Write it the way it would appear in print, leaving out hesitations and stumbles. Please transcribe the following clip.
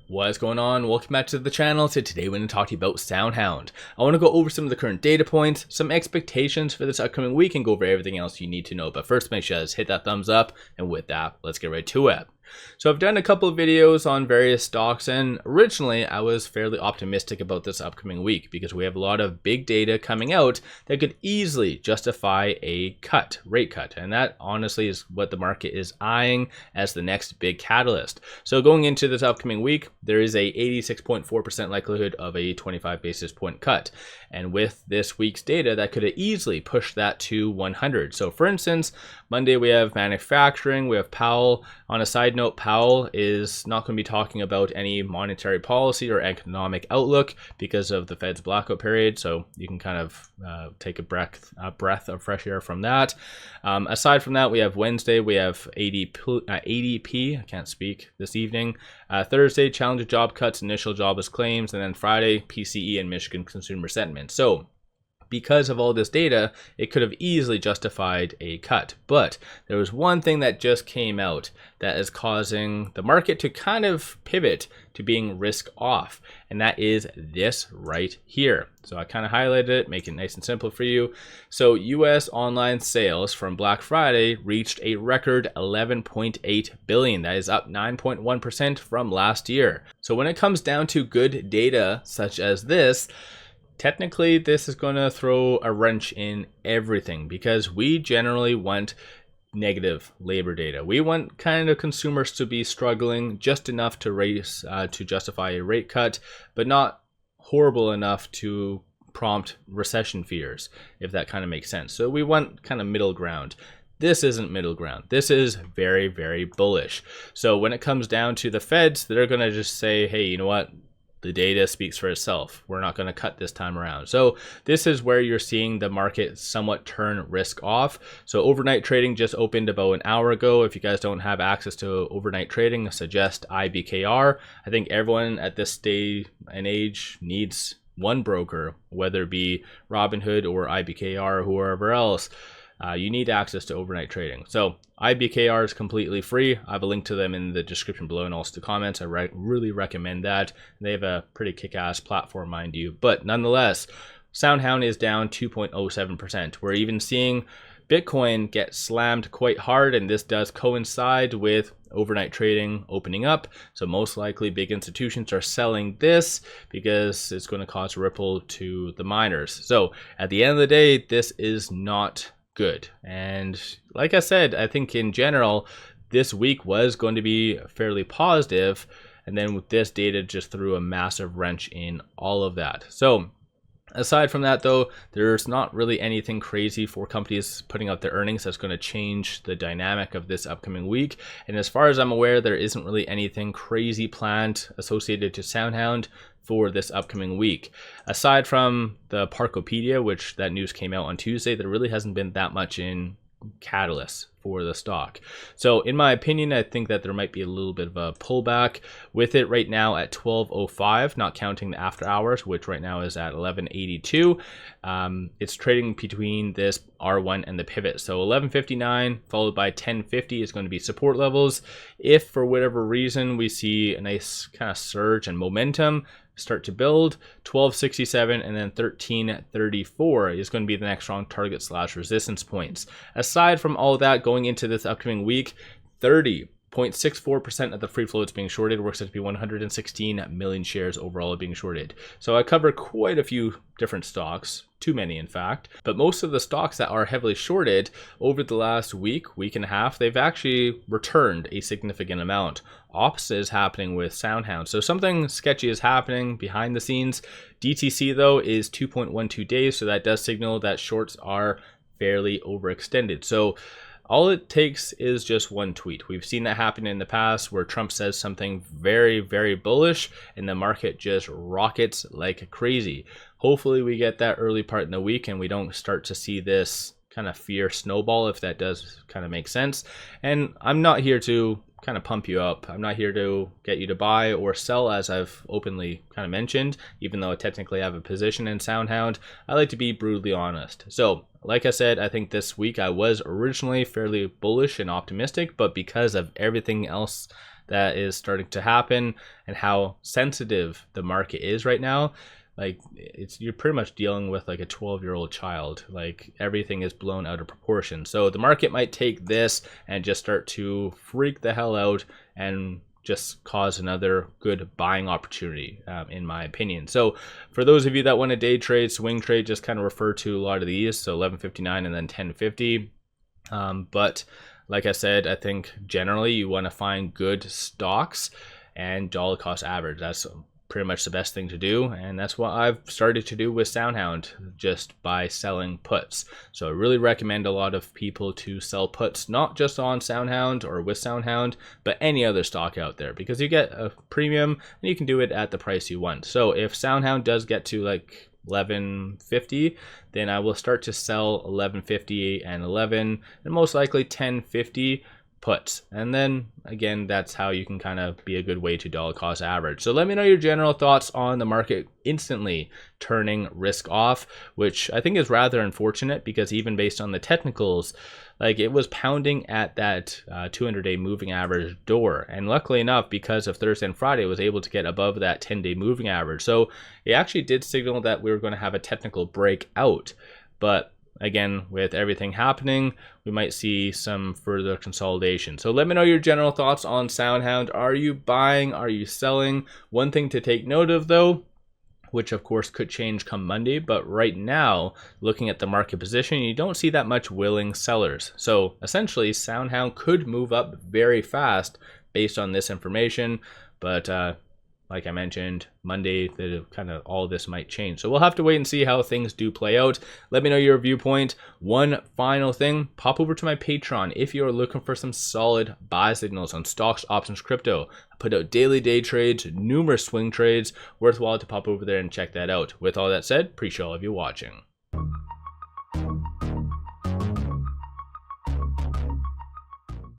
What's going on? Welcome back to the channel. So today we're going to talk to you about SoundHound. I want to go over some of the current data points, some expectations for this upcoming week, and go over everything else you need to know. But first, make sure to hit that thumbs up, and with that, let's get right to it. So I've done a couple of videos on various stocks, and originally I was fairly optimistic about this upcoming week because we have a lot of big data coming out that could easily justify a rate cut, and that honestly is what the market is eyeing as the next big catalyst. So going into this upcoming week, there is a 86.4% likelihood of a 25 basis point cut, and with this week's data that could easily push that to 100. So for instance, Monday we have manufacturing, we have Powell. On a side note, Powell is not going to be talking about any monetary policy or economic outlook because of the Fed's blackout period, so you can kind of take a breath of fresh air from that. Aside from that, we have Wednesday, we have ADP, I can't speak this evening. Thursday, challenger job cuts, initial jobless claims, and then Friday, PCE and Michigan consumer sentiment. So because of all this data, it could have easily justified a cut. But there was one thing that just came out that is causing the market to kind of pivot to being risk off, and that is this right here. So I kind of highlighted it, make it nice and simple for you. So US online sales from Black Friday reached a record 11.8 billion. That is up 9.1% from last year. So when it comes down to good data such as this, technically, this is going to throw a wrench in everything because we generally want negative labor data. We want kind of consumers to be struggling just enough to justify a rate cut, but not horrible enough to prompt recession fears, if that kind of makes sense. So we want kind of middle ground. This isn't middle ground. This is very, very bullish. So when it comes down to the Feds, they're going to just say, hey, you know what? The data speaks for itself. We're not going to cut this time around. So this is where you're seeing the market somewhat turn risk off. So overnight trading just opened about an hour ago. If you guys don't have access to overnight trading, I suggest 𝗖𝗢𝗡𝗃. I think everyone at this day and age needs one broker, whether it be Robinhood or 𝗖𝗢𝗡𝗃 or whoever else. You need access to overnight trading. So 𝗖𝗢𝗡𝗃 is completely free. I have a link to them in the description below and also the comments. I really recommend that. They have a pretty kick-ass platform, mind you. But nonetheless, SoundHound is down 2.07%. We're even seeing Bitcoin get slammed quite hard, and this does coincide with overnight trading opening up. So most likely big institutions are selling this because it's going to cause a ripple to the miners. So at the end of the day, this is not good. And like I said, I think in general, this week was going to be fairly positive. And then with this data just threw a massive wrench in all of that. So aside from that, though, there's not really anything crazy for companies putting out their earnings that's going to change the dynamic of this upcoming week. And as far as I'm aware, there isn't really anything crazy planned associated to SoundHound for this upcoming week. Aside from the Parkopedia, which that news came out on Tuesday, there really hasn't been that much in catalyst for the stock. So in my opinion, I think that there might be a little bit of a pullback with it right now at 12.05, not counting the after hours, which right now is at 11.82. It's trading between this R1 and the pivot. So 11.59 followed by 10.50 is going to be support levels. If for whatever reason we see a nice kind of surge and momentum start to build, 12.67 and then 13.34 is going to be the next strong target / resistance points. Aside from all of that, going into this upcoming week, 30.64% of the free float is being shorted. Works out to be 116 million shares overall being shorted. So I cover quite a few different stocks, too many in fact, but most of the stocks that are heavily shorted over the last week and a half, they've actually returned a significant amount. Opposite is happening with SoundHound. So something sketchy is happening behind the scenes. DTC though is 2.12 days, so that does signal that shorts are fairly overextended. So all it takes is just one tweet. We've seen that happen in the past where Trump says something very, very bullish and the market just rockets like crazy. Hopefully we get that early part in the week and we don't start to see this kind of fear snowball, if that does kind of make sense. And I'm not here to kind of pump you up. I'm not here to get you to buy or sell, as I've openly kind of mentioned, even though I technically have a position in SoundHound. I like to be brutally honest. So like I said, I think this week I was originally fairly bullish and optimistic, but because of everything else that is starting to happen and how sensitive the market is right now. Like, you're pretty much dealing with like a 12-year-old child. Like, everything is blown out of proportion. So the market might take this and just start to freak the hell out and just cause another good buying opportunity, in my opinion. So for those of you that want to day trade, swing trade, just kind of refer to a lot of these. So 11.59 and then 10.50. But like I said, I think generally you want to find good stocks and dollar cost average. That's pretty much the best thing to do, and that's what I've started to do with SoundHound, just by selling puts. So I really recommend a lot of people to sell puts, not just on SoundHound or with SoundHound, but any other stock out there, because you get a premium and you can do it at the price you want. So if SoundHound does get to like 11.50, then I will start to sell 11.50 and 11 and most likely 10.50 puts. And then again, that's how you can kind of be a good way to dollar cost average. So let me know your general thoughts on the market instantly turning risk off, which I think is rather unfortunate, because even based on the technicals, like, it was pounding at that 200-day moving average door, and luckily enough, because of Thursday and Friday, it was able to get above that 10-day moving average. So it actually did signal that we were going to have a technical breakout. But again, with everything happening, we might see some further consolidation. So let me know your general thoughts on SoundHound. Are you buying? Are you selling? One thing to take note of though, which of course could change come Monday, but right now, looking at the market position, you don't see that much willing sellers. So essentially, SoundHound could move up very fast based on this information, but like I mentioned, Monday, kind of all of this might change. So we'll have to wait and see how things do play out. Let me know your viewpoint. One final thing, pop over to my Patreon if you're looking for some solid buy signals on stocks, options, crypto. I put out daily day trades, numerous swing trades. Worthwhile to pop over there and check that out. With all that said, appreciate all of you watching.